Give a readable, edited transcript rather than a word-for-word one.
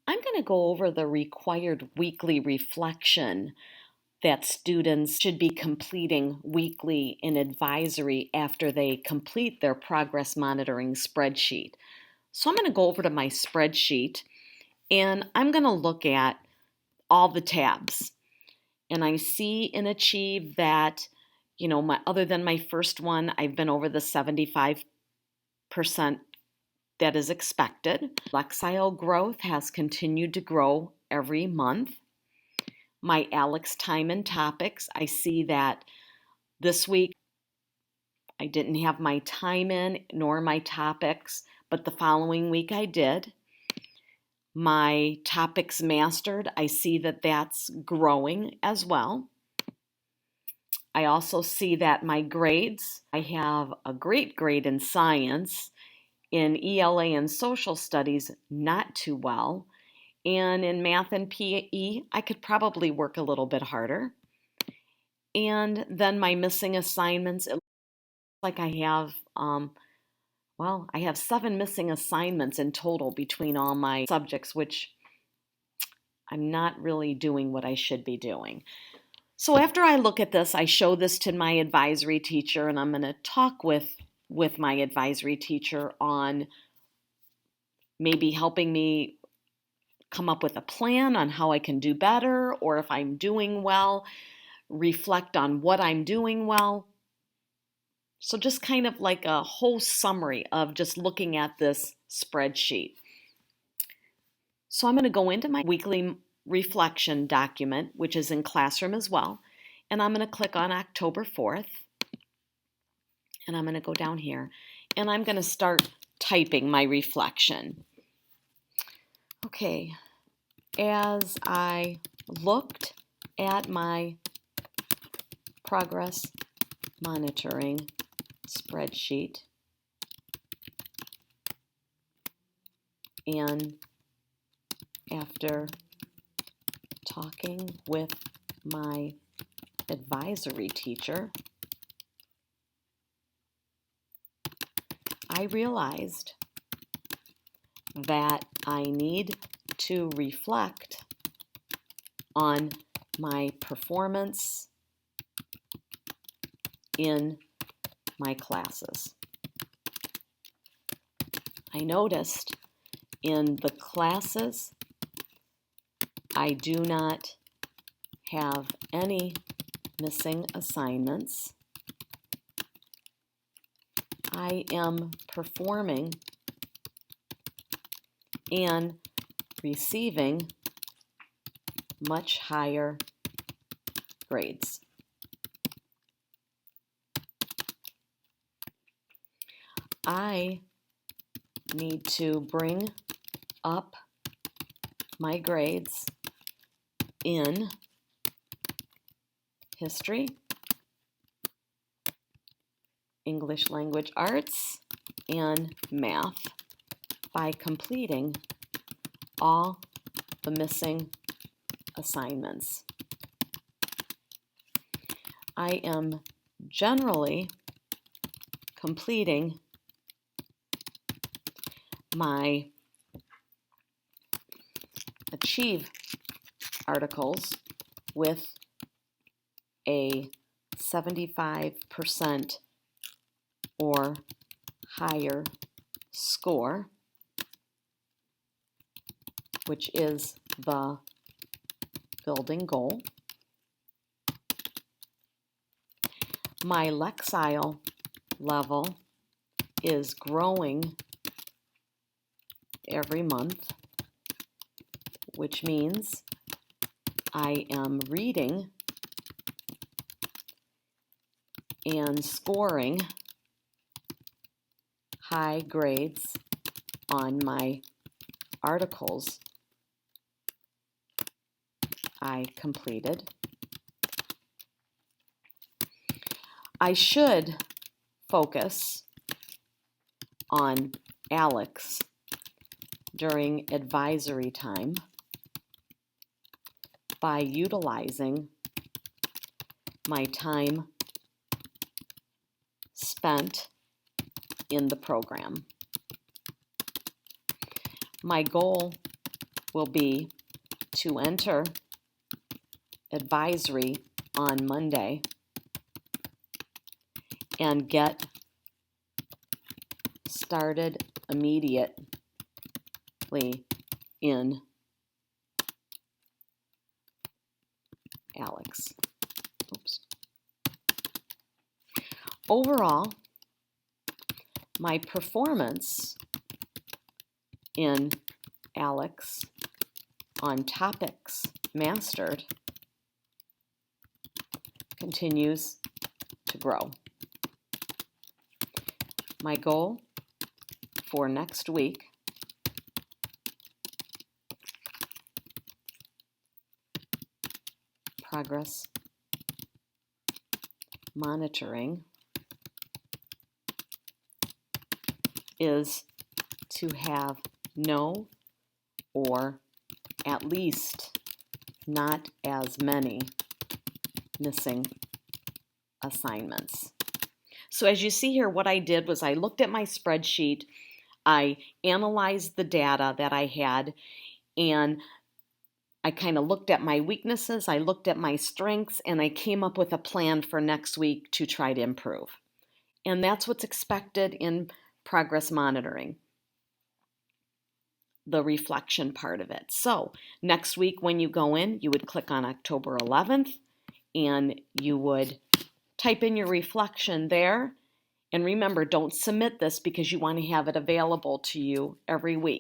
I'm going to go over the required weekly reflection that students should be completing weekly in advisory after they complete their progress monitoring spreadsheet. So I'm going to go over to my spreadsheet and I'm going to look at all the tabs. And I see in Achieve that, other than my first one, I've been over the 75% that is expected. Lexile growth has continued to grow every month. My ALEKS time and topics, I see that this week I didn't have my time in nor my topics, but the following week I did. My topics mastered, I see that that's growing as well. I also see that my grades, I have a great grade in science, in ELA and social studies, not too well, and in math and PE, I could probably work a little bit harder. And then my missing assignments, it looks like I have, I have 7 missing assignments in total between all my subjects, which I'm not really doing what I should be doing. So after I look at this, I show this to my advisory teacher, and I'm going to talk with my advisory teacher on maybe helping me come up with a plan on how I can do better, or if I'm doing well, reflect on what I'm doing well. So just kind of like a whole summary of just looking at this spreadsheet. So I'm going to go into my weekly reflection document, which is in Classroom as well, and I'm going to click on October 4th, and I'm going to go down here, and I'm going to start typing my reflection. Okay, as I looked at my progress monitoring spreadsheet and after talking with my advisory teacher, I realized that I need to reflect on my performance in my classes. I noticed in the classes I do not have any missing assignments. I am performing and receiving much higher grades. I need to bring up my grades in history, English language arts, and math by completing all the missing assignments. I am generally completing my Achieve articles with a 75% or higher score, which is the building goal. My Lexile level is growing every month, which means I am reading and scoring high grades on my articles I completed. I should focus on ALEKS during advisory time by utilizing my time spent in the program. My goal will be to enter advisory on Monday and get started immediately in Alex. Oops. Overall, my performance in Alex on topics mastered continues to grow. My goal for next week progress monitoring is to have no or at least not as many missing assignments. So as you see here, what I did was I looked at my spreadsheet, I analyzed the data that I had, and I kind of looked at my weaknesses, I looked at my strengths, and I came up with a plan for next week to try to improve. And that's what's expected in progress monitoring, the reflection part of it. So next week when you go in, you would click on October 11th and you would type in your reflection there. And remember, don't submit this because you want to have it available to you every week.